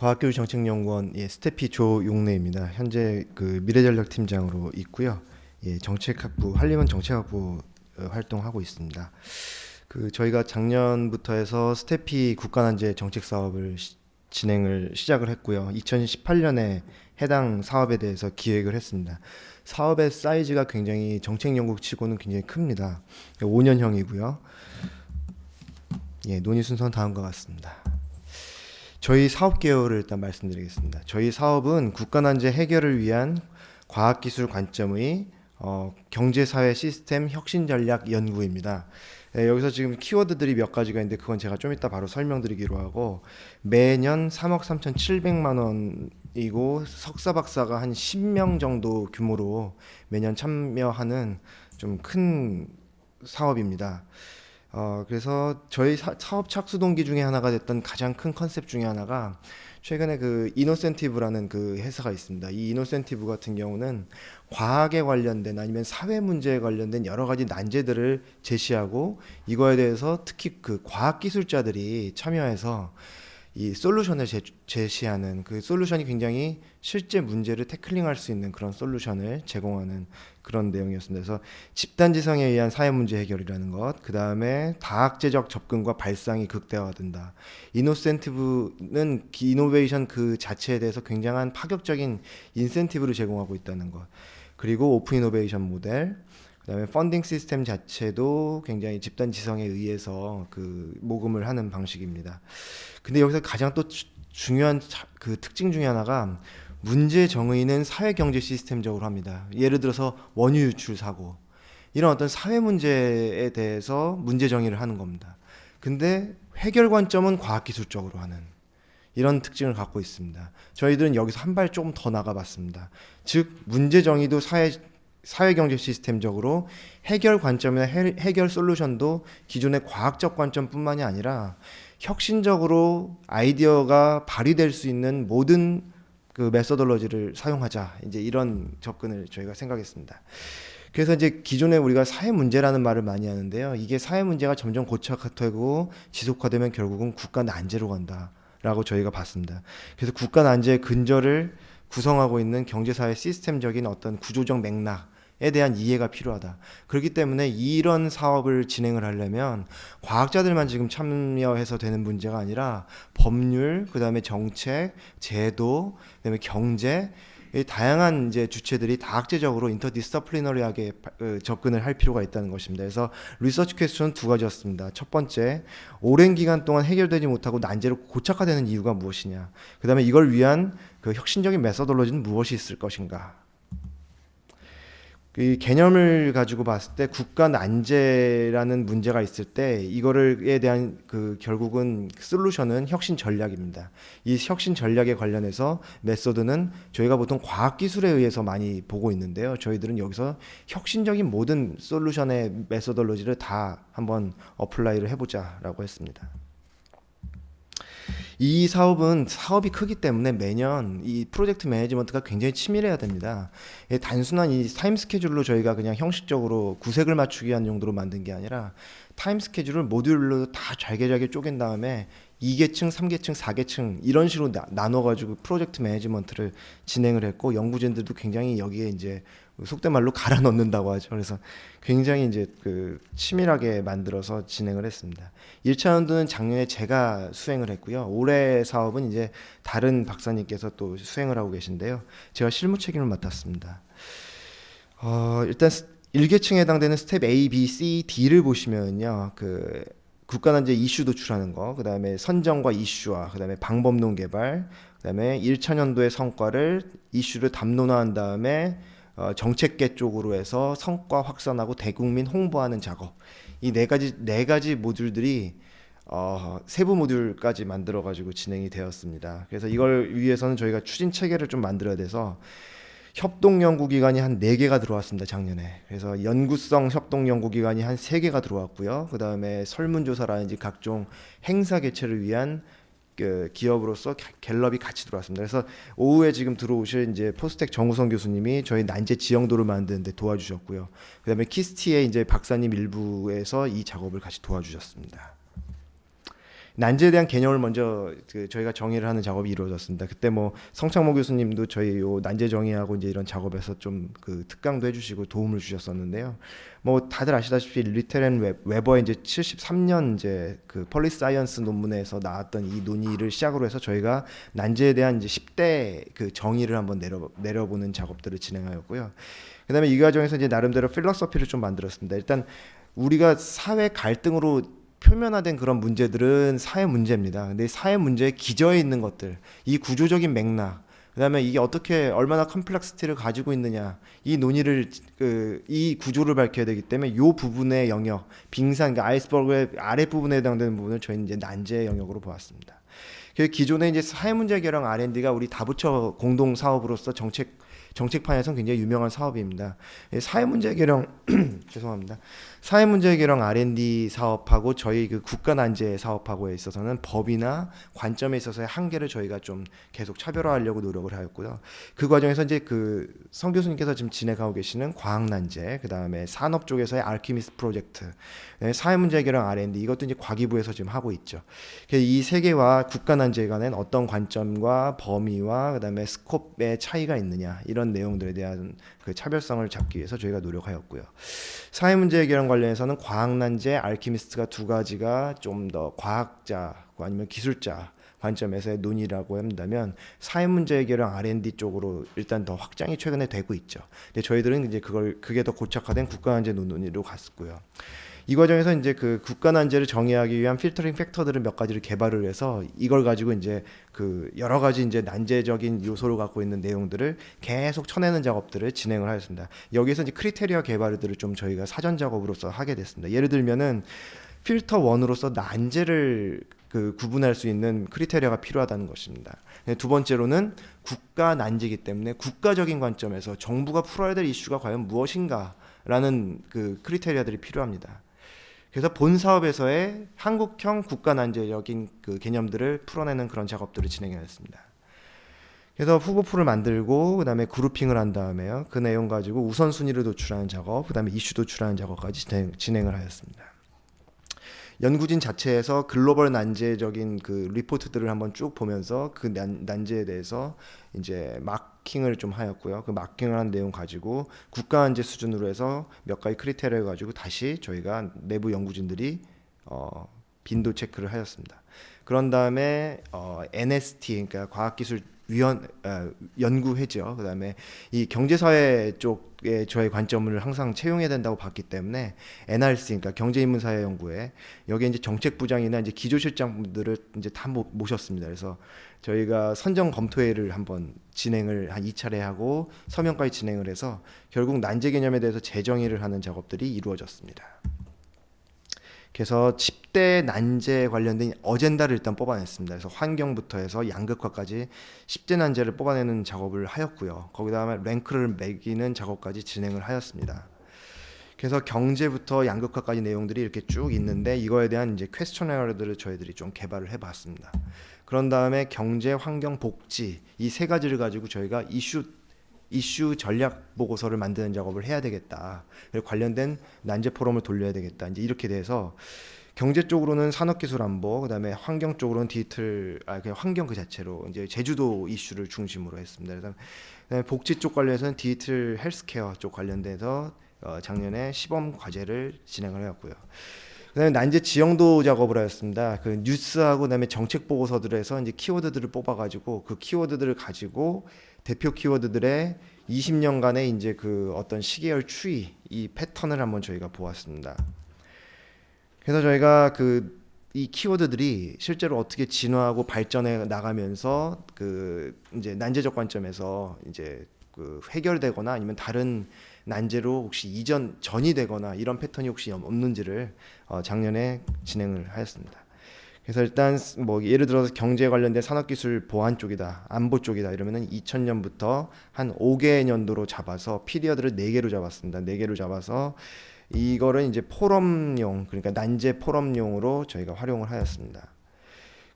과학교육정책연구원 스태피 조용래입니다. 현재 그 미래전략팀장으로 있고요. 정책학부 한림원 정책학부 활동하고 있습니다. 저희가 작년부터 해서 스태피 국가난제 정책 사업을 진행을 시작을 했고요. 2018년에 해당 사업에 대해서 기획을 했습니다. 사업의 사이즈가 굉장히 정책 연구치고는 굉장히 큽니다. 5년형이고요. 논의 순서는 다음과 같습니다. 저희 사업 개요를 일단 말씀드리겠습니다. 저희 사업은 국가난제 해결을 위한 과학기술 관점의 경제사회 시스템 혁신 전략 연구입니다. 여기서 지금 키워드들이 몇 가지가 있는데 그건 제가 좀 이따 바로 설명드리기로 하고, 매년 3억 3,700만 원이고 석사 박사가 한 10명 정도 규모로 매년 참여하는 좀 큰 사업입니다. 그래서 저희 사업 착수 동기 중에 하나가 됐던 가장 큰 컨셉 중에 하나가, 최근에 그 이노센티브라는 그 회사가 있습니다. 이 이노센티브 같은 경우는 과학에 관련된 아니면 사회 문제에 관련된 여러 가지 난제들을 제시하고, 이거에 대해서 특히 그 과학 기술자들이 참여해서 이 솔루션을 제시하는, 그 솔루션이 굉장히 실제 문제를 태클링할 수 있는 그런 솔루션을 제공하는 그런 내용이었습니다. 그래서 집단지성에 의한 사회 문제 해결이라는 것, 그 다음에 다학제적 접근과 발상이 극대화된다. 이노센티브는 이노베이션 그 자체에 대해서 굉장한 파격적인 인센티브를 제공하고 있다는 것, 그리고 오픈 이노베이션 모델, 그다음에 펀딩 시스템 자체도 굉장히 집단 지성에 의해서 그 모금을 하는 방식입니다. 근데 여기서 가장 또 중요한 그 특징 중에 하나가, 문제 정의는 사회 경제 시스템적으로 합니다. 예를 들어서 원유 유출 사고, 이런 어떤 사회 문제에 대해서 문제 정의를 하는 겁니다. 근데 해결 관점은 과학 기술적으로 하는 이런 특징을 갖고 있습니다. 저희들은 여기서 한 발 조금 더 나가봤습니다. 즉 문제 정의도 사회경제 시스템적으로, 해결 관점이나 해결 솔루션도 기존의 과학적 관점뿐만이 아니라 혁신적으로 아이디어가 발휘될 수 있는 모든 그 메소돌로지를 사용하자, 이제 이런 접근을 저희가 생각했습니다. 그래서 이제 기존에 우리가 사회 문제라는 말을 많이 하는데요, 이게 사회 문제가 점점 고착화되고 지속화되면 결국은 국가 난제로 간다라고 저희가 봤습니다. 그래서 국가 난제의 근저를 구성하고 있는 경제사회 시스템적인 어떤 구조적 맥락에 대한 이해가 필요하다. 그렇기 때문에 이런 사업을 진행을 하려면 과학자들만 지금 참여해서 되는 문제가 아니라 법률, 그다음에 정책, 제도, 그다음에 경제, 이 다양한 이제 주체들이 다학제적으로 인터디스플리너리하게 접근을 할 필요가 있다는 것입니다. 그래서 리서치 퀘스천은 두 가지였습니다. 첫 번째, 오랜 기간 동안 해결되지 못하고 난제로 고착화되는 이유가 무엇이냐, 그 다음에 이걸 위한 그 혁신적인 메소돌로지는 무엇이 있을 것인가. 이 개념을 가지고 봤을 때 국가 난제라는 문제가 있을 때 이거를에 대한 그 결국은 솔루션은 혁신 전략입니다. 이 혁신 전략에 관련해서 메소드는 저희가 보통 과학 기술에 의해서 많이 보고 있는데요, 저희들은 여기서 혁신적인 모든 솔루션의 메소돌로지를 다 한번 어플라이를 해보자라고 했습니다. 이 사업이 크기 때문에 매년 이 프로젝트 매니지먼트가 굉장히 치밀해야 됩니다. 단순한 이 타임 스케줄로 저희가 그냥 형식적으로 구색을 맞추기 위한 용도로 만든 게 아니라, 타임 스케줄을 모듈로 다 잘게 쪼갠 다음에 2계층, 3계층, 4계층 이런 식으로 나눠가지고 프로젝트 매니지먼트를 진행을 했고, 연구진들도 굉장히 여기에 이제 속된 말로 갈아 넣는다고 하죠. 그래서 굉장히 이제 그 치밀하게 만들어서 진행을 했습니다. 1차 연도는 작년에 제가 수행을 했고요. 올해 사업은 이제 다른 박사님께서 또 수행을 하고 계신데요, 제가 실무 책임을 맡았습니다. 일단 1계층에 해당되는 스텝 A, B, C, D를 보시면요, 그 국가난제 이슈 도출하는 거, 그 다음에 선정과 이슈화, 그 다음에 방법론 개발, 그 다음에 1차 연도의 성과를 이슈를 담론화한 다음에 정책계 쪽으로 해서 성과 확산하고 대국민 홍보하는 작업, 이 네 가지 모듈들이 세부 모듈까지 만들어 가지고 진행이 되었습니다. 그래서 이걸 위해서는 저희가 추진 체계를 좀 만들어야 돼서 협동연구기관이 한 4개가 들어왔습니다, 작년에. 그래서 연구성 협동연구기관이 한 3개가 들어왔고요. 그 다음에 설문조사라든지 각종 행사 개최를 위한 그 기업으로서 갤럽이 같이 들어왔습니다. 그래서 오후에 지금 들어오실 이제 포스텍 정우성 교수님이 저희 난제 지형도를 만드는데 도와주셨고요. 그다음에 키스티의 이제 박사님 일부에서 이 작업을 같이 도와주셨습니다. 난제에 대한 개념을 먼저 저희가 정의를 하는 작업이 이루어졌습니다. 그때 뭐 성창모 교수님도 저희 요 난제 정의하고 이제 이런 작업에서 좀 그 특강도 해주시고 도움을 주셨었는데요. 뭐 다들 아시다시피 리텔 앤 웨버의 이제 73년 이제 그 펄리스 사이언스 논문에서 나왔던 이 논의를 시작으로 해서 저희가 난제에 대한 이제 10대 그 정의를 한번 내려보는 작업들을 진행하였고요. 그다음에 이 과정에서 이제 나름대로 필로소피를 좀 만들었습니다. 일단 우리가 사회 갈등으로 표면화된 그런 문제들은 사회 문제입니다. 근데 사회 문제에 기저에 있는 것들, 이 구조적인 맥락, 그다음에 이게 어떻게 얼마나 컴플렉시티를 가지고 있느냐, 이 논의를 이 구조를 밝혀야 되기 때문에 이 부분의 영역, 빙산, 그러니까 아이스버그의 아래 부분에 해당되는 부분을 저희는 이제 난제 영역으로 보았습니다. 기존에 이제 사회 문제 해결형 R&D가 우리 다부처 공동 사업으로서 정책판에서는 굉장히 유명한 사업입니다. 사회문제 해결형 죄송합니다. 사회문제 해결형 R&D 사업하고 저희 그 국가 난제 사업하고에 있어서는 법이나 관점에 있어서의 한계를 저희가 좀 계속 차별화하려고 노력을 하였고요. 그 과정에서 이제 그 성 교수님께서 지금 진행하고 계시는 과학 난제, 그 다음에 산업 쪽에서의 알키미스트 프로젝트, 사회문제 해결형 R&D 이것도 이제 과기부에서 지금 하고 있죠. 이 세 개와 국가 난제에 관한 어떤 관점과 범위와 그 다음에 스콥의 차이가 있느냐 이런 내용들에 대한 그 차별성을 잡기 위해서 저희가 노력하였고요. 사회문제 해결형 관련해서는 과학난제, 알키미스트가 두 가지가 좀 더 과학자 아니면 기술자 관점에서의 논의라고 한다면 사회문제 해결형 R&D 쪽으로 일단 더 확장이 최근에 되고 있죠. 근데 저희들은 이제 그게 더 고착화된 국가난제 논의로 갔고요. 이 과정에서 이제 그 국가 난제를 정의하기 위한 필터링 팩터들을 몇 가지를 개발을 해서 이걸 가지고 이제 그 여러 가지 이제 난제적인 요소를 갖고 있는 내용들을 계속 쳐내는 작업들을 진행을 하였습니다. 여기서 이제 크리테리아 개발들을 좀 저희가 사전 작업으로서 하게 됐습니다. 예를 들면은 필터 1으로서 난제를 그 구분할 수 있는 크리테리아가 필요하다는 것입니다. 두 번째로는 국가 난제이기 때문에 국가적인 관점에서 정부가 풀어야 될 이슈가 과연 무엇인가라는 그 크리테리아들이 필요합니다. 그래서 본 사업에서의 한국형 국가 난제적인 그 개념들을 풀어내는 그런 작업들을 진행하였습니다. 그래서 후보풀을 만들고 그다음에 그룹핑을 한 다음에요. 그 내용 가지고 우선순위를 도출하는 작업, 그다음에 이슈 도출하는 작업까지 진행을 하였습니다. 연구진 자체에서 글로벌 난제적인 그 리포트들을 한번 쭉 보면서 그 난제에 대해서 이제 마킹을 좀 하였고요. 그 마킹을 한 내용 가지고 국가 난제 수준으로 해서 몇 가지 크리테리아 가지고 다시 저희가 내부 연구진들이 빈도 체크를 하였습니다. 그런 다음에 NST 그러니까 과학기술 연구회죠. 그다음에 이 경제사회 쪽에 저의 관점을 항상 채용해야 된다고 봤기 때문에 NRC 그러니까 경제인문사회 연구회 여기에 이제 정책부장이나 이제 기조실장분들을 이제 다 모셨습니다. 그래서 저희가 선정 검토회를 한번 진행을 한 2차례 하고 서명까지 진행을 해서 결국 난제 개념에 대해서 재정의를 하는 작업들이 이루어졌습니다. 그래서 10대 난제 관련된 어젠다를 일단 뽑아냈습니다. 그래서 환경부터 해서 양극화까지 10대 난제를 뽑아내는 작업을 하였고요. 거기다가 랭크를 매기는 작업까지 진행을 하였습니다. 그래서 경제부터 양극화까지 내용들이 이렇게 쭉 있는데 이거에 대한 이제 퀘스처너들을 저희들이 좀 개발을 해봤습니다. 그런 다음에 경제, 환경, 복지 이 세 가지를 가지고 저희가 이슈 전략 보고서를 만드는 작업을 해야 되겠다. 그리고 관련된 난제 포럼을 돌려야 되겠다. 이제 이렇게 돼서 경제 쪽으로는 산업기술안보, 그다음에 환경 쪽으로는 그냥 환경 그 자체로 이제 제주도 이슈를 중심으로 했습니다. 그다음에 복지 쪽 관련해서는 디지털 헬스케어 쪽 관련돼서 작년에 시범 과제를 진행을 해왔고요. 그다음에 난제 지형도 작업을 하였습니다. 그 뉴스하고 그다음에 정책 보고서들에서 이제 키워드들을 뽑아가지고 그 키워드들을 가지고 대표 키워드들의 20년간의 이제 그 어떤 시계열 추이 이 패턴을 한번 저희가 보았습니다. 그래서 저희가 그 이 키워드들이 실제로 어떻게 진화하고 발전해 나가면서 그 이제 난제적 관점에서 이제 그 해결되거나 아니면 다른 난제로 혹시 전이 되거나 이런 패턴이 혹시 없는지를 작년에 진행을 하였습니다. 그래서 일단 뭐 예를 들어서 경제 관련된 산업기술 보안 쪽이다, 안보 쪽이다 이러면은 2000년부터 한 5개 년도로 잡아서 피리어드를 4개로 잡았습니다. 4개로 잡아서 이거를 이제 포럼용 그러니까 난제 포럼용으로 저희가 활용을 하였습니다.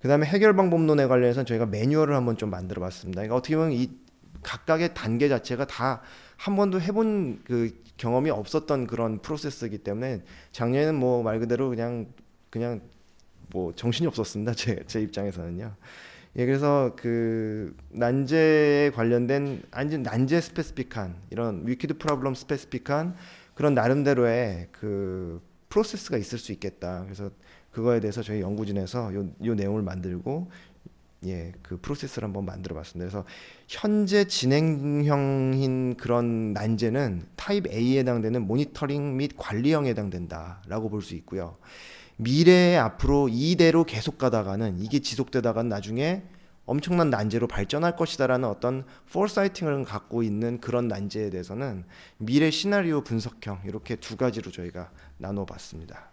그다음에 해결 방법론에 관련해서 저희가 매뉴얼을 한번 좀 만들어봤습니다. 그러니까 어떻게 보면 이 각각의 단계 자체가 다 한 번도 해본 그 경험이 없었던 그런 프로세스이기 때문에 작년에는 뭐 말 그대로 그냥 뭐 정신이 없었습니다. 제 입장에서는요. 예, 그래서 그 난제에 관련된 완전 난제 스페시픽한 이런 위키드 프로블럼 스페시픽한 그런 나름대로의 그 프로세스가 있을 수 있겠다. 그래서 그거에 대해서 저희 연구진에서 요 내용을 만들고 예, 그 프로세스를 한번 만들어 봤습니다. 그래서 현재 진행형인 그런 난제는 타입 A에 해당되는 모니터링 및 관리형에 해당된다라고 볼 수 있고요. 미래에 앞으로 이대로 계속 가다가는 이게 지속되다가는 나중에 엄청난 난제로 발전할 것이다라는 어떤 포사이팅을 갖고 있는 그런 난제에 대해서는 미래 시나리오 분석형 이렇게 두 가지로 저희가 나눠봤습니다.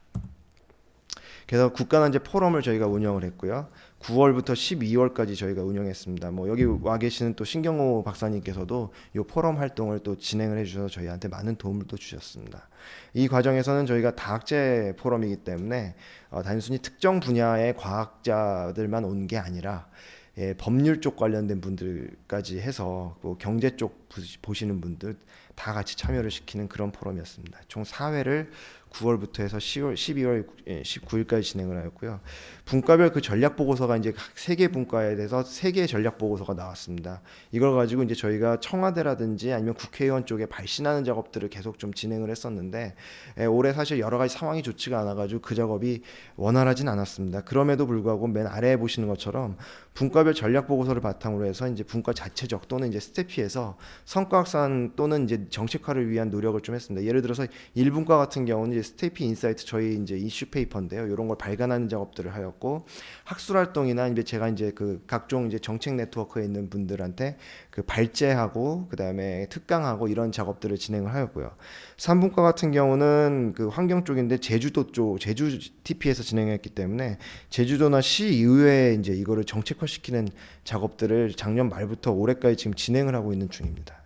그래서 국가난제 포럼을 저희가 운영을 했고요. 9월부터 12월까지 저희가 운영했습니다. 뭐 여기 와 계시는 또 신경호 박사님께서도 이 포럼 활동을 또 진행을 해주셔서 저희한테 많은 도움을 또 주셨습니다. 이 과정에서는 저희가 다학제 포럼이기 때문에 단순히 특정 분야의 과학자들만 온 게 아니라 예, 법률 쪽 관련된 분들까지 해서 뭐 경제 쪽 보시는 분들 다 같이 참여를 시키는 그런 포럼이었습니다. 총 4회를 9월부터 해서 12월 19일까지 진행을 하였고요. 분과별 그 전략 보고서가 이제 각 3개 분과에 대해서 3개의 전략 보고서가 나왔습니다. 이걸 가지고 이제 저희가 청와대라든지 아니면 국회의원 쪽에 발신하는 작업들을 계속 좀 진행을 했었는데 올해 사실 여러 가지 상황이 좋지가 않아 가지고 그 작업이 원활하진 않았습니다. 그럼에도 불구하고 맨 아래에 보시는 것처럼 분과별 전략 보고서를 바탕으로 해서 이제 분과 자체적 또는 이제 스태피에서 성과 확산 또는 이제 정책화를 위한 노력을 좀 했습니다. 예를 들어서 1분과 같은 경우는 이제 스테이피 인사이트 저희 이제 이슈 페이퍼인데요. 이런 걸 발간하는 작업들을 하였고 학술 활동이나 이제 제가 이제 그 각종 이제 정책 네트워크에 있는 분들한테 그 발제하고 그다음에 특강하고 이런 작업들을 진행을 하였고요. 3분과 같은 경우는 그 환경 쪽인데 제주도 쪽 제주 TP에서 진행했기 때문에 제주도나 시의회에 이제 이거를 정책화시키는 작업들을 작년 말부터 올해까지 지금 진행을 하고 있는 중입니다.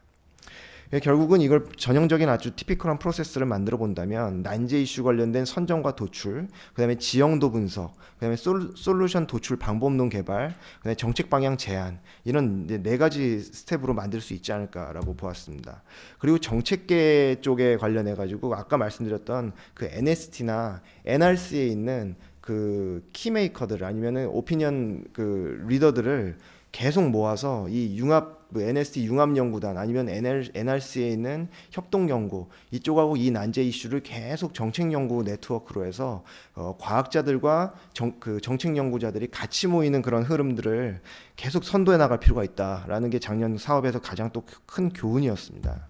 결국은 이걸 전형적인 아주 티피컬한 프로세스를 만들어 본다면 난제 이슈 관련된 선정과 도출, 그다음에 지형도 분석, 그다음에 솔루션 도출 방법론 개발, 그다음에 정책 방향 제안 이런 4가지 스텝으로 만들 수 있지 않을까라고 보았습니다. 그리고 정책계 쪽에 관련해 가지고 아까 말씀드렸던 그 NST나 NRC에 있는 그 키메이커들 아니면은 오피니언 그 리더들을 계속 모아서 이 융합 NST 융합연구단 아니면 NRC에 있는 협동연구 이쪽하고 이 난제 이슈를 계속 정책연구 네트워크로 해서 과학자들과 그 정책연구자들이 같이 모이는 그런 흐름들을 계속 선도해 나갈 필요가 있다라는 게 작년 사업에서 가장 또 큰 교훈이었습니다.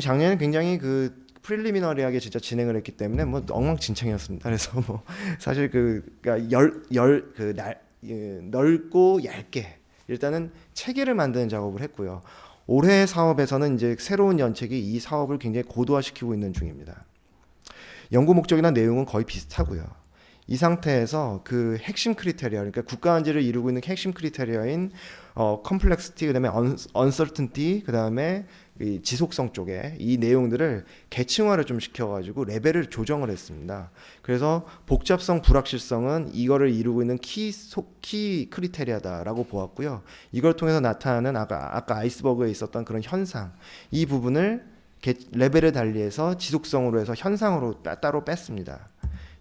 작년에 굉장히 그 프릴리미너리하게 진짜 진행을 했기 때문에 뭐 엉망진창이었습니다. 그래서 뭐 사실 그러니까 넓고 얇게 일단은 체계를 만드는 작업을 했고요. 올해 사업에서는 이제 새로운 연책이 이 사업을 굉장히 고도화시키고 있는 중입니다. 연구 목적이나 내용은 거의 비슷하고요. 이 상태에서 그 핵심 크리테리아, 그러니까 국가안지를 이루고 있는 핵심 크리테리아인 컴플렉시티, 그다음에 언서튼티, 그다음에 이 지속성 쪽에 이 내용들을 계층화를 좀 시켜가지고 레벨을 조정을 했습니다. 그래서 복잡성, 불확실성은 이거를 이루고 있는 키 크리테리아다라고 보았고요. 이걸 통해서 나타나는 아까 아이스버그에 있었던 그런 현상, 이 부분을 레벨을 달리해서 지속성으로 해서 현상으로 따로 뺐습니다.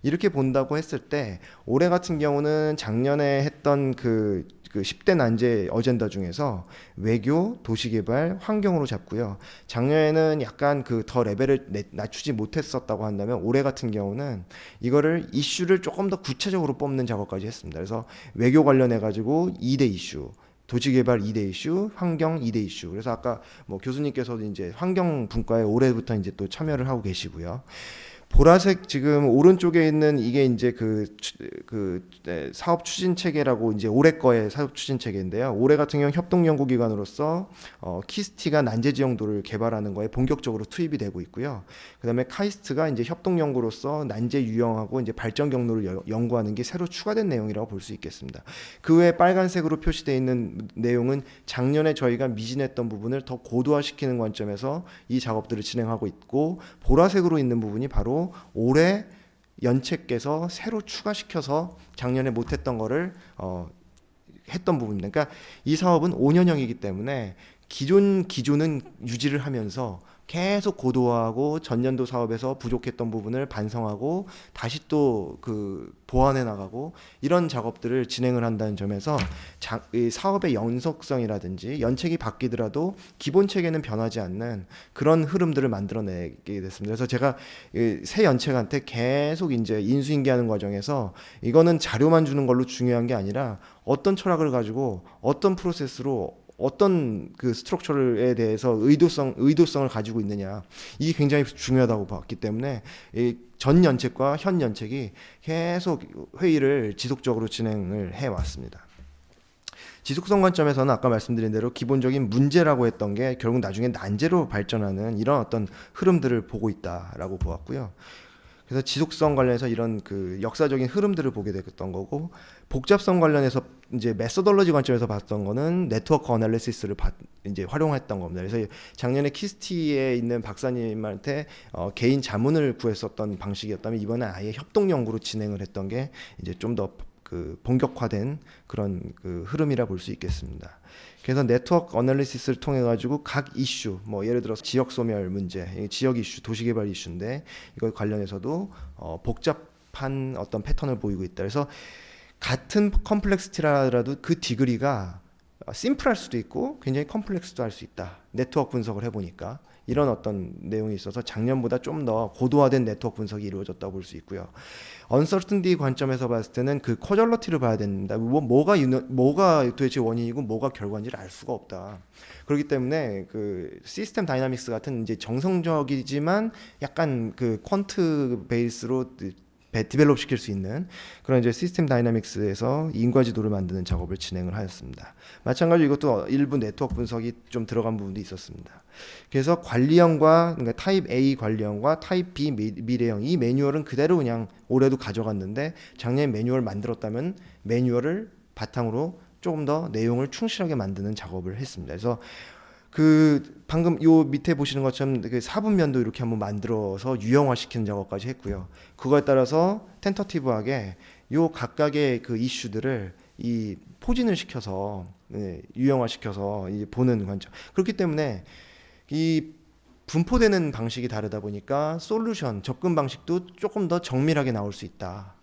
이렇게 본다고 했을 때 올해 같은 경우는 작년에 했던 그 10대 난제 어젠다 중에서 외교, 도시개발, 환경으로 잡고요. 작년에는 약간 그 더 레벨을 낮추지 못했었다고 한다면 올해 같은 경우는 이거를 이슈를 조금 더 구체적으로 뽑는 작업까지 했습니다. 그래서 외교 관련해 가지고 2대 이슈, 도시개발 2대 이슈, 환경 2대 이슈. 그래서 아까 뭐 교수님께서도 이제 환경 분과에 올해부터 이제 또 참여를 하고 계시고요. 보라색 지금 오른쪽에 있는 이게 이제 사업 추진 체계라고 이제 올해 거의 사업 추진 체계인데요. 올해 같은 경우 협동연구기관으로서 키스티가 난제 지형도를 개발하는 거에 본격적으로 투입이 되고 있고요. 그다음에 카이스트가 이제 협동연구로서 난제 유형하고 이제 발전 경로를 연구하는 게 새로 추가된 내용이라고 볼 수 있겠습니다. 그 외에 빨간색으로 표시되어 있는 내용은 작년에 저희가 미진했던 부분을 더 고도화시키는 관점에서 이 작업들을 진행하고 있고, 보라색으로 있는 부분이 바로 올해 연책께서 새로 추가시켜서 작년에 못했던 거를 했던 부분입니다. 그러니까 이 사업은 5년형이기 때문에 기존은 유지를 하면서 계속 고도화하고 전년도 사업에서 부족했던 부분을 반성하고 다시 또 그 보완해 나가고 이런 작업들을 진행을 한다는 점에서 이 사업의 연속성이라든지 연책이 바뀌더라도 기본 체계는 변하지 않는 그런 흐름들을 만들어내게 됐습니다. 그래서 제가 새 연책한테 계속 이제 인수인계하는 과정에서 이거는 자료만 주는 걸로 중요한 게 아니라 어떤 철학을 가지고 어떤 프로세스로 어떤 그 스트럭처에 대해서 의도성을 가지고 있느냐, 이게 굉장히 중요하다고 봤기 때문에 이 전 연책과 현 연책이 계속 회의를 지속적으로 진행을 해 왔습니다. 지속성 관점에서는 아까 말씀드린 대로 기본적인 문제라고 했던 게 결국 나중에 난제로 발전하는 이런 어떤 흐름들을 보고 있다라고 보았고요. 그래서 지속성 관련해서 이런 그 역사적인 흐름들을 보게 됐던 거고, 복잡성 관련해서 이제 메소돌로지 관점에서 봤던 거는 네트워크 어널리시스를 이제 활용했던 겁니다. 그래서 작년에 키스티에 있는 박사님한테 개인 자문을 구했었던 방식이었다면 이번에 아예 협동 연구로 진행을 했던 게 이제 좀 더 그 본격화된 그런 그 흐름이라 볼 수 있겠습니다. 그래서 네트워크 어널리시스를 통해 가지고 각 이슈, 뭐 예를 들어서 지역 소멸 문제, 지역 이슈, 도시개발 이슈인데 이걸 관련해서도 복잡한 어떤 패턴을 보이고 있다. 그래서 같은 컴플렉시티라도 그 디그리가 심플할 수도 있고 굉장히 컴플렉스도 할 수 있다. 네트워크 분석을 해보니까 이런 어떤 내용이 있어서 작년보다 좀 더 고도화된 네트워크 분석이 이루어졌다고 볼 수 있고요. 언서튼티 관점에서 봤을 때는 그 코절러티를 봐야 된다. 뭐가 도대체 원인이고 뭐가 결과인지를 알 수가 없다. 그렇기 때문에 그 시스템 다이나믹스 같은 이제 정성적이지만 약간 그 퀀트 베이스로 디벨롭 시킬 수 있는 그런 이제 시스템 다이나믹스에서 인과지도를 만드는 작업을 진행을 하였습니다. 마찬가지로 이것도 일부 네트워크 분석이 좀 들어간 부분도 있었습니다. 그래서 관리형과 그러니까 타입 A 관리형과 타입 B 미래형, 이 매뉴얼은 그대로 그냥 올해도 가져갔는데 작년에 매뉴얼 만들었다면 매뉴얼을 바탕으로 조금 더 내용을 충실하게 만드는 작업을 했습니다. 그래서 그 방금 요 밑에 보시는 것처럼 그 사분면도 이렇게 한번 만들어서 유형화시키는 작업까지 했고요. 그거에 따라서 텐터티브하게 요 각각의 그 이슈들을 이 포진을 시켜서 유형화시켜서 보는 관점. 그렇기 때문에 이 분포되는 방식이 다르다 보니까 솔루션 접근 방식도 조금 더 정밀하게 나올 수 있다.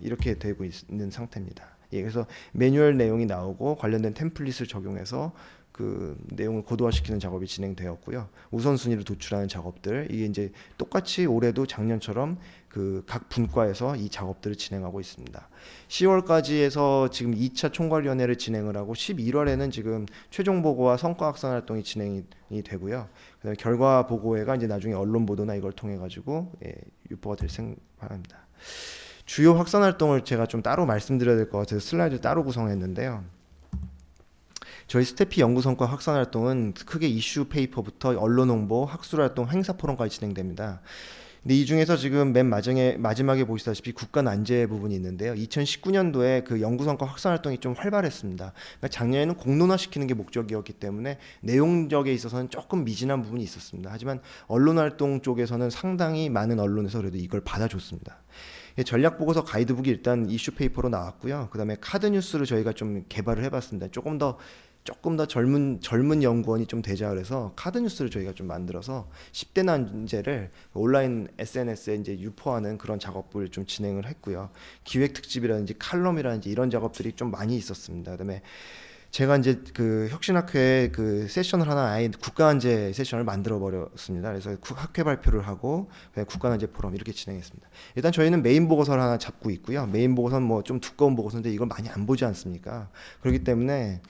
이렇게 되고 있는 상태입니다. 그래서 매뉴얼 내용이 나오고 관련된 템플릿을 적용해서 그 내용을 고도화시키는 작업이 진행되었고요. 우선순위를 도출하는 작업들, 이게 이제 똑같이 올해도 작년처럼 그 각 분과에서 이 작업들을 진행하고 있습니다. 10월까지 해서 지금 2차 총괄위원회를 진행을 하고 11월에는 지금 최종 보고와 성과 확산 활동이 진행이 되고요. 그다음에 결과 보고회가 이제 나중에 언론 보도나 이걸 통해 가지고 유포가 될 생각합니다. 주요 확산 활동을 제가 좀 따로 말씀드려야 될 것 같아서 슬라이드 따로 구성했는데요. 저희 스태피 연구 성과 확산 활동은 크게 이슈 페이퍼부터 언론 홍보, 학술 활동, 행사 포럼까지 진행됩니다. 근데 이 중에서 지금 맨 마지막에 보시다시피 국가 난제 부분이 있는데요. 2019년도에 그 연구 성과 확산 활동이 좀 활발했습니다. 그러니까 작년에는 공론화시키는 게 목적이었기 때문에 내용적에 있어서는 조금 미진한 부분이 있었습니다. 하지만 언론 활동 쪽에서는 상당히 많은 언론에서 그래도 이걸 받아줬습니다. 전략 보고서 가이드북이 일단 이슈 페이퍼로 나왔고요. 그다음에 카드 뉴스를 저희가 좀 개발을 해봤습니다. 조금 더 젊은 연구원이 좀 되자 그래서 카드 뉴스를 저희가 좀 만들어서 10대 난제를 온라인 SNS에 이제 유포하는 그런 작업을 좀 진행을 했고요. 기획 특집이라든지 칼럼이라든지 이런 작업들이 좀 많이 있었습니다. 그다음에 제가 이제 그 혁신학회에 그 세션을 하나 아예 국가난제 세션을 만들어 버렸습니다. 그래서 학회 발표를 하고 국가난제 포럼 이렇게 진행했습니다. 일단 저희는 메인 보고서를 하나 잡고 있고요. 메인 보고서는 뭐 좀 두꺼운 보고서인데 이걸 많이 안 보지 않습니까? 그렇기 때문에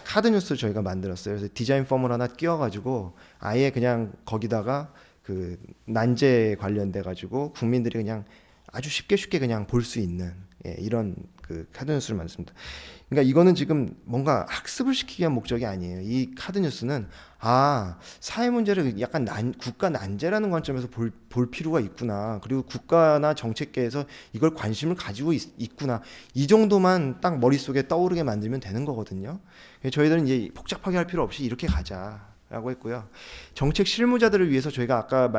카드 뉴스를 저희가 만들었어요. 그래서 디자인 펌을 하나 끼워가지고 아예 그냥 거기다가 그 난제에 관련돼 가지고 국민들이 그냥 아주 쉽게 그냥 볼 수 있는 이런 그 카드 뉴스를 만들었습니다. 그러니까 이거는 지금 뭔가 학습을 시키기 위한 목적이 아니에요. 이 카드 뉴스는 사회 문제를 약간 국가 난제라는 관점에서 볼 필요가 있구나. 그리고 국가나 정책계에서 이걸 관심을 가지고 있구나. 이 정도만 딱 머릿속에 떠오르게 만들면 되는 거거든요. 저희들은 이제 복잡하게 할 필요 없이 이렇게 가자. 라고 했고요. 정책 실무자들을 위해서 저희가 아까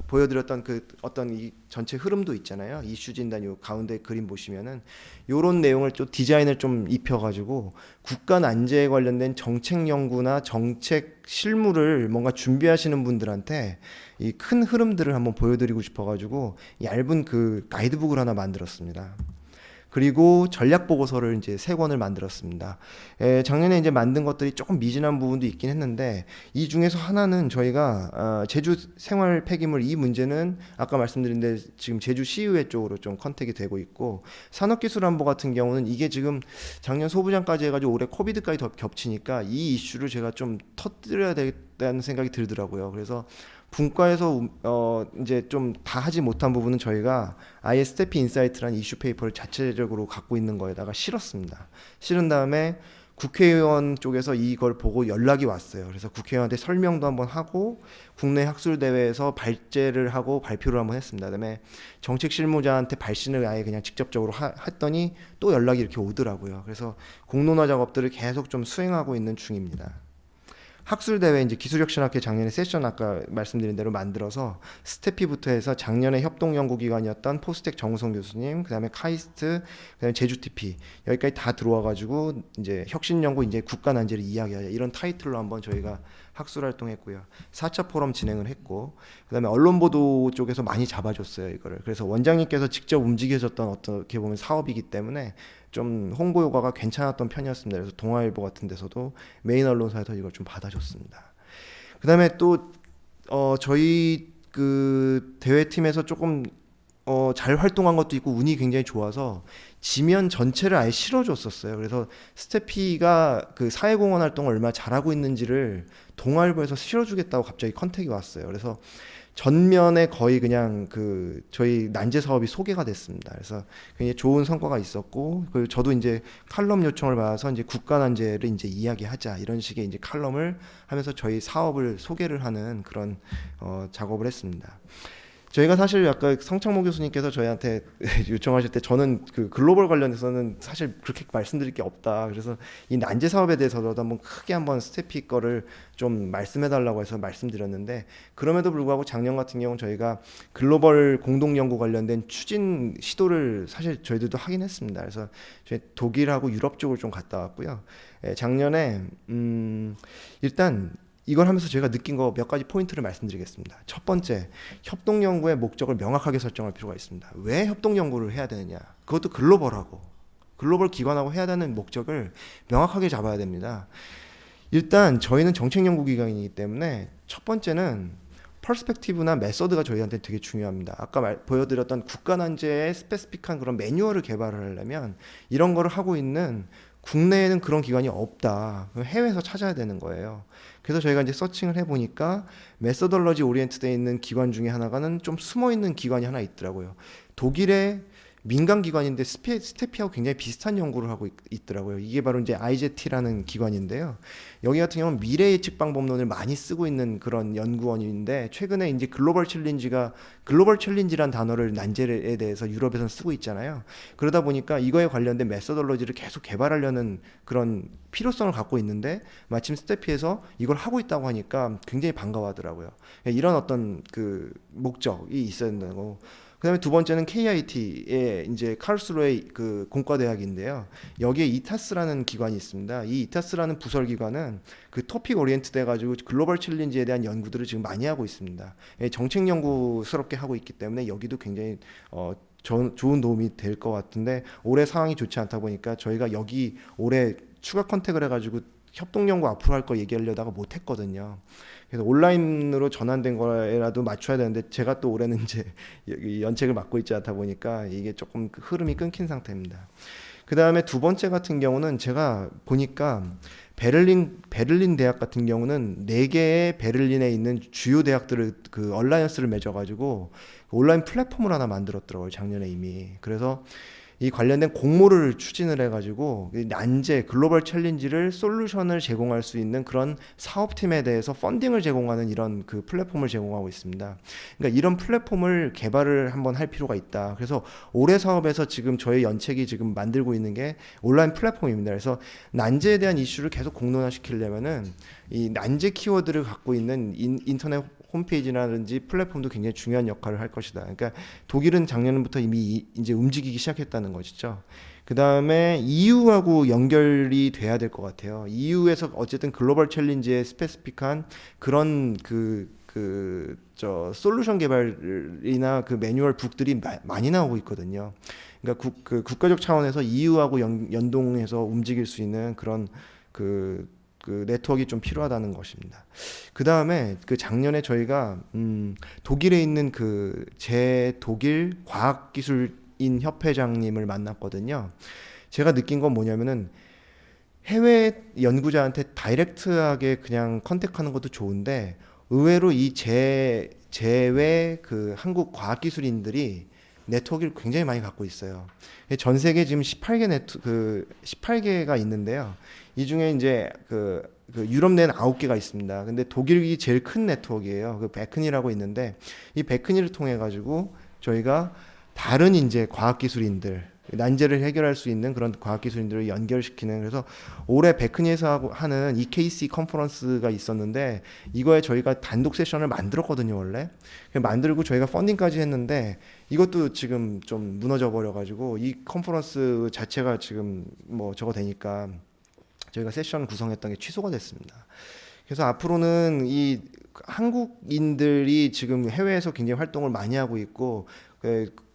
보여드렸던 그 어떤 이 전체 흐름도 있잖아요. 이슈 진단 요 가운데 그림 보시면은 요런 내용을 좀 디자인을 좀 입혀가지고 국가 난제에 관련된 정책 연구나 정책 실무를 뭔가 준비하시는 분들한테 이 큰 흐름들을 한번 보여드리고 싶어가지고 얇은 그 가이드북을 하나 만들었습니다. 그리고 전략 보고서를 이제 3권을 만들었습니다. 작년에 이제 만든 것들이 조금 미진한 부분도 있긴 했는데 이 중에서 하나는 저희가 제주 생활 폐기물 이 문제는 아까 말씀드린 데 지금 제주 시의회 쪽으로 좀 컨택이 되고 있고 산업기술안보 같은 경우는 이게 지금 작년 소부장까지 해가지고 올해 코비드까지 더 겹치니까 이 이슈를 제가 좀 터뜨려야 되겠다는 생각이 들더라고요. 그래서 분과에서 이제 좀 다 하지 못한 부분은 저희가 아예 스태피 인사이트라는 이슈 페이퍼를 자체적으로 갖고 있는 거에다가 실었습니다. 실은 다음에 국회의원 쪽에서 이걸 보고 연락이 왔어요. 그래서 국회의원한테 설명도 한번 하고 국내 학술 대회에서 발제를 하고 발표를 한번 했습니다. 그다음에 정책 실무자한테 발신을 아예 그냥 직접적으로 했더니 또 연락이 이렇게 오더라고요. 그래서 공론화 작업들을 계속 좀 수행하고 있는 중입니다. 학술대회 이제 기술혁신학회 작년에 세션 아까 말씀드린 대로 만들어서 스태피부터 해서 작년에 협동연구기관이었던 포스텍 정우성 교수님, 그다음에 카이스트, 그다음에 제주TP 여기까지 다 들어와가지고 이제 혁신연구 이제 국가 난제를 이야기하자 이런 타이틀로 한번 저희가 학술 활동했고요. 4차 포럼 진행을 했고 그다음에 언론 보도 쪽에서 많이 잡아줬어요 이거를. 그래서 원장님께서 직접 움직여줬던 어떻게 보면 사업이기 때문에 좀 홍보 효과가 괜찮았던 편이었습니다. 그래서 동아일보 같은 데서도 메인 언론사에서 이걸 좀 받아줬습니다. 그다음에 또 저희 그 대회팀에서 조금 잘 활동한 것도 있고 운이 굉장히 좋아서 지면 전체를 아예 실어줬었어요. 그래서 스태피가 그 사회공헌 활동을 얼마나 잘하고 있는지를 동아일보에서 실어주겠다고 갑자기 컨택이 왔어요. 그래서 전면에 거의 그냥 그 저희 난제 사업이 소개가 됐습니다. 그래서 굉장히 좋은 성과가 있었고, 그리고 저도 이제 칼럼 요청을 받아서 이제 국가 난제를 이제 이야기하자 이런 식의 이제 칼럼을 하면서 저희 사업을 소개를 하는 그런 작업을 했습니다. 저희가 사실 아까 성창모 교수님께서 저희한테 요청하실 때 저는 그 글로벌 관련해서는 사실 그렇게 말씀드릴 게 없다. 그래서 이 난제 사업에 대해서도 한번 크게 한번 스태피 거를 좀 말씀해 달라고 해서 말씀드렸는데 그럼에도 불구하고 작년 같은 경우는 저희가 글로벌 공동 연구 관련된 추진 시도를 사실 저희들도 하긴 했습니다. 그래서 저희 독일하고 유럽 쪽을 좀 갔다 왔고요. 작년에 일단 이걸 하면서 제가 느낀 거 몇 가지 포인트를 말씀드리겠습니다. 첫 번째, 협동연구의 목적을 명확하게 설정할 필요가 있습니다. 왜 협동연구를 해야 되느냐? 그것도 글로벌하고 글로벌 기관하고 해야 되는 목적을 명확하게 잡아야 됩니다. 일단 저희는 정책연구기관이기 때문에 첫 번째는 퍼스펙티브나 메서드가 저희한테 되게 중요합니다. 아까 보여드렸던 국가난제의 스페시픽한 그런 매뉴얼을 개발을 하려면 이런 거를 하고 있는 국내에는 그런 기관이 없다. 해외에서 찾아야 되는 거예요. 그래서 저희가 이제 서칭을 해보니까 메서덜러지 오리엔트되어 있는 기관 중에 하나가는 좀 숨어있는 기관이 하나 있더라고요. 독일의 민간 기관인데 스태피하고 굉장히 비슷한 연구를 하고 있더라고요. 이게 바로 이제 IJT라는 기관인데요. 여기 같은 경우는 미래 예측 방법론을 많이 쓰고 있는 그런 연구원인데 최근에 이제 글로벌 챌린지란 단어를 난제에 대해서 유럽에서는 쓰고 있잖아요. 그러다 보니까 이거에 관련된 메서덜러지를 계속 개발하려는 그런 필요성을 갖고 있는데 마침 스태피에서 이걸 하고 있다고 하니까 굉장히 반가워하더라고요. 이런 어떤 그 목적이 있어야 된다고. 그다음에 두 번째는 KIT의 이제 카르스루헤 그 공과대학인데요. 여기에 이타스라는 기관이 있습니다. 이 이타스라는 부설 기관은 그 토픽 오리엔트돼 가지고 글로벌 챌린지에 대한 연구들을 지금 많이 하고 있습니다. 정책 연구스럽게 하고 있기 때문에 여기도 굉장히 좋은 도움이 될 것 같은데 올해 상황이 좋지 않다 보니까 저희가 여기 올해 추가 컨택을 해가지고 협동연구 앞으로 할 거 얘기하려다가 못했거든요. 그래서 온라인으로 전환된 거라도 맞춰야 되는데 제가 또 올해는 이제 연책을 맡고 있지 않다 보니까 이게 조금 흐름이 끊긴 상태입니다. 그 다음에 두 번째 같은 경우는 제가 보니까 베를린 대학 같은 경우는 4개의 베를린에 있는 주요 대학들을 그 얼라이언스를 맺어가지고 온라인 플랫폼을 하나 만들었더라고요. 작년에 이미. 그래서 이 관련된 공모를 추진을 해가지고 이 난제 글로벌 챌린지를 솔루션을 제공할 수 있는 그런 사업팀에 대해서 펀딩을 제공하는 이런 그 플랫폼을 제공하고 있습니다. 그러니까 이런 플랫폼을 개발을 한번 할 필요가 있다. 그래서 올해 사업에서 지금 저희 연책이 지금 만들고 있는 게 온라인 플랫폼입니다. 그래서 난제에 대한 이슈를 계속 공론화시키려면은 이 난제 키워드를 갖고 있는 인터넷 홈페이지라든지 플랫폼도 굉장히 중요한 역할을 할 것이다. 그러니까 독일은 작년부터 이미 이제 움직이기 시작했다는 것이죠. 그 다음에 EU하고 연결이 돼야 될 것 같아요. EU에서 어쨌든 글로벌 챌린지에 스페시픽한 그런 솔루션 개발이나 그 매뉴얼 북들이 많이 나오고 있거든요. 그러니까 국가적 차원에서 EU하고 연동해서 움직일 수 있는 그런 그 네트워크가 좀 필요하다는 것입니다. 그 다음에 그 작년에 저희가 독일에 있는 그 제 독일 과학기술인 협회장님을 만났거든요. 제가 느낀 건 뭐냐면은 해외 연구자한테 다이렉트하게 그냥 컨택하는 것도 좋은데 의외로 이 제외 그 한국 과학기술인들이 네트워크를 굉장히 많이 갖고 있어요. 전 세계 지금 18개가 있는데요. 이 중에 이제 유럽 내는 9개가 있습니다. 근데 독일이 제일 큰 네트워크예요. 그 베크니라고 있는데 이 베크니를 통해 가지고 저희가 다른 이제 과학기술인들 난제를 해결할 수 있는 그런 과학기술인들을 연결시키는 그래서 올해 베크니에서 하는 EKC 컨퍼런스가 있었는데 이거에 저희가 단독 세션을 만들었거든요 원래 만들고 저희가 펀딩까지 했는데 이것도 지금 좀 무너져 버려가지고 이 컨퍼런스 자체가 지금 뭐 저거 되니까 저희가 세션 구성했던 게 취소가 됐습니다. 그래서 앞으로는 이 한국인들이 지금 해외에서 굉장히 활동을 많이 하고 있고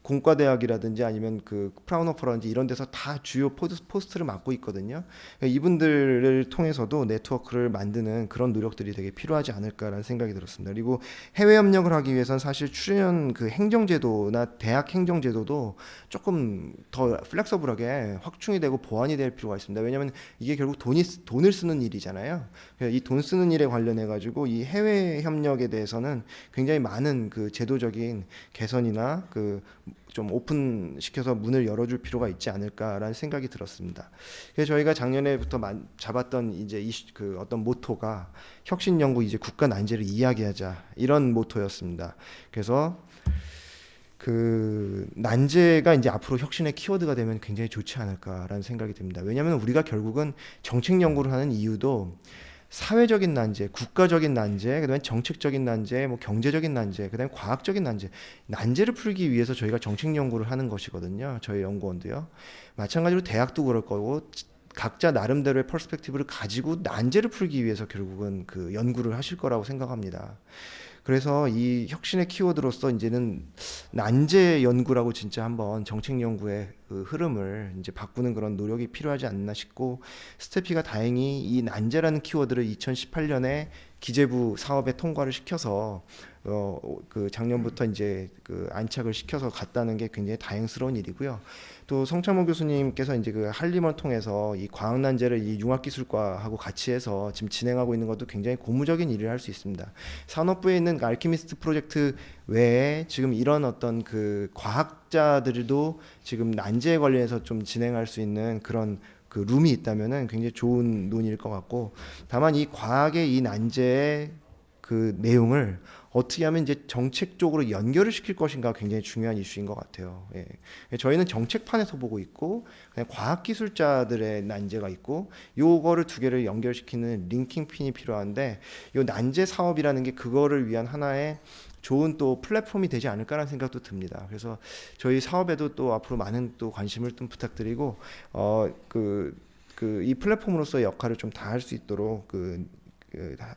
공과대학이라든지 아니면 그 프라운호퍼라든지 이런 데서 다 주요 포스트를 맡고 있거든요. 이분들을 통해서도 네트워크를 만드는 그런 노력들이 되게 필요하지 않을까라는 생각이 들었습니다. 그리고 해외 협력을 하기 위해서는 사실 출연 그 행정제도나 대학 행정제도도 조금 더 플렉서블하게 확충이 되고 보완이 될 필요가 있습니다. 왜냐하면 이게 결국 돈을 쓰는 일이잖아요. 이 돈 쓰는 일에 관련해 가지고 이 해외 협력에 대해서는 굉장히 많은 그 제도적인 개선이나 그 좀 오픈시켜서 문을 열어줄 필요가 있지 않을까라는 생각이 들었습니다. 그래서 저희가 작년에부터 잡았던 이제 그 어떤 모토가 혁신 연구 이제 국가 난제를 이야기하자 이런 모토였습니다. 그래서 그 난제가 이제 앞으로 혁신의 키워드가 되면 굉장히 좋지 않을까라는 생각이 듭니다. 왜냐하면 우리가 결국은 정책 연구를 하는 이유도 사회적인 난제, 국가적인 난제, 그다음에 정책적인 난제, 뭐 경제적인 난제, 그다음에 과학적인 난제, 난제를 풀기 위해서 저희가 정책 연구를 하는 것이거든요. 저희 연구원도요. 마찬가지로 대학도 그럴 거고 각자 나름대로의 퍼스펙티브를 가지고 난제를 풀기 위해서 결국은 그 연구를 하실 거라고 생각합니다. 그래서 이 혁신의 키워드로서 이제는 난제 연구라고 진짜 한번 정책 연구의 그 흐름을 이제 바꾸는 그런 노력이 필요하지 않나 싶고 스태피가 다행히 이 난제라는 키워드를 2018년에 기재부 사업에 통과를 시켜서 그 작년부터 이제 그 안착을 시켜서 갔다는 게 굉장히 다행스러운 일이고요. 또 성창모 교수님께서 이제 그 한림을 통해서 이 과학 난제를 이 융합기술과하고 같이 해서 지금 진행하고 있는 것도 굉장히 고무적인 일을 할 수 있습니다. 산업부에 있는 그 알키미스트 프로젝트 외에 지금 이런 어떤 그 과학자들도 지금 난제에 관련해서 좀 진행할 수 있는 그런 그 룸이 있다면은 굉장히 좋은 논의일 것 같고 다만 이 과학의 이 난제의 그 내용을 어떻게 하면 이제 정책적으로 연결을 시킬 것인가 굉장히 중요한 이슈인 것 같아요. 예. 저희는 정책판에서 보고 있고 그냥 과학기술자들의 난제가 있고 요거를 두 개를 연결시키는 링킹핀이 필요한데 요 난제 사업이라는 게 그거를 위한 하나의 좋은 또 플랫폼이 되지 않을까라는 생각도 듭니다. 그래서 저희 사업에도 또 앞으로 많은 또 관심을 좀 부탁드리고 이 플랫폼으로서의 역할을 좀 다할 수 있도록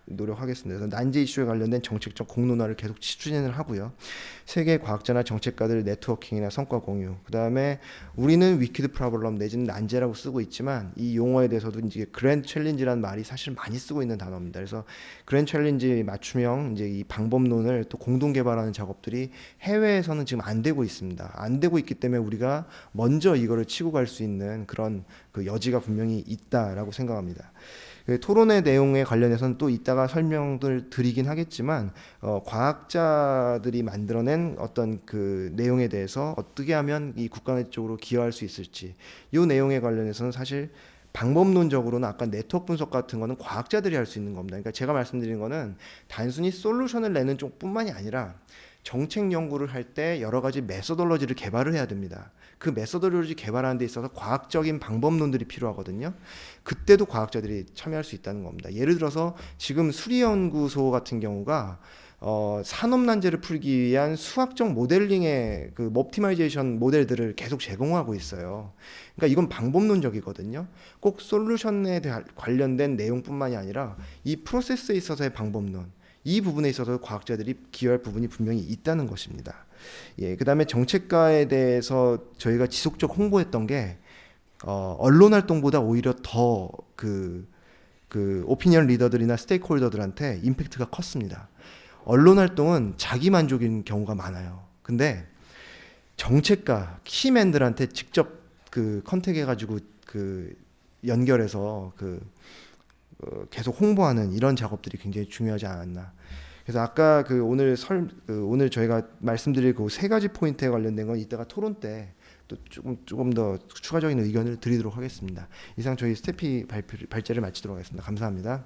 노력하겠습니다. 그래서 난제 이슈에 관련된 정책적 공론화를 계속 추진을 하고요. 세계 과학자나 정책가들 네트워킹이나 성과 공유. 그다음에 우리는 위키드 프로블럼 내지는 난제라고 쓰고 있지만 이 용어에 대해서도 이제 그랜드 챌린지라는 말이 사실 많이 쓰고 있는 단어입니다. 그래서 그랜드 챌린지 맞춤형 이제 이 방법론을 또 공동 개발하는 작업들이 해외에서는 지금 안 되고 있습니다. 안 되고 있기 때문에 우리가 먼저 이거를 치고 갈 수 있는 그런 그 여지가 분명히 있다라고 생각합니다. 그 토론회 내용에 관련해서는 또 이따가 설명을 드리긴 하겠지만 과학자들이 만들어낸 어떤 그 내용에 대해서 어떻게 하면 이 국가내 쪽으로 기여할 수 있을지 이 내용에 관련해서는 사실 방법론적으로는 아까 네트워크 분석 같은 거는 과학자들이 할 수 있는 겁니다. 그러니까 제가 말씀드린 거는 단순히 솔루션을 내는 쪽뿐만이 아니라 정책 연구를 할 때 여러 가지 메소돌로지를 개발을 해야 됩니다. 그 메소돌로지 개발하는 데 있어서 과학적인 방법론들이 필요하거든요. 그때도 과학자들이 참여할 수 있다는 겁니다. 예를 들어서 지금 수리연구소 같은 경우가 산업난제를 풀기 위한 수학적 모델링의 그 옵티마이제이션 모델들을 계속 제공하고 있어요. 그러니까 이건 방법론적이거든요. 꼭 솔루션에 관련된 내용뿐만이 아니라 이 프로세스에 있어서의 방법론, 이 부분에 있어서 과학자들이 기여할 부분이 분명히 있다는 것입니다. 예, 그다음에 정책가에 대해서 저희가 지속적 홍보했던 게 언론 활동보다 오히려 더 그 오피니언 리더들이나 스테이크홀더들한테 임팩트가 컸습니다. 언론 활동은 자기 만족인 경우가 많아요. 근데 정책가 키맨들한테 직접 그 컨택해가지고 그 연결해서 계속 홍보하는 이런 작업들이 굉장히 중요하지 않았나. 그래서 아까 오늘 저희가 말씀드릴 그 세 가지 포인트에 관련된 건 이따가 토론 때 또 조금 더 추가적인 의견을 드리도록 하겠습니다. 이상 저희 스태피 발제를 마치도록 하겠습니다. 감사합니다.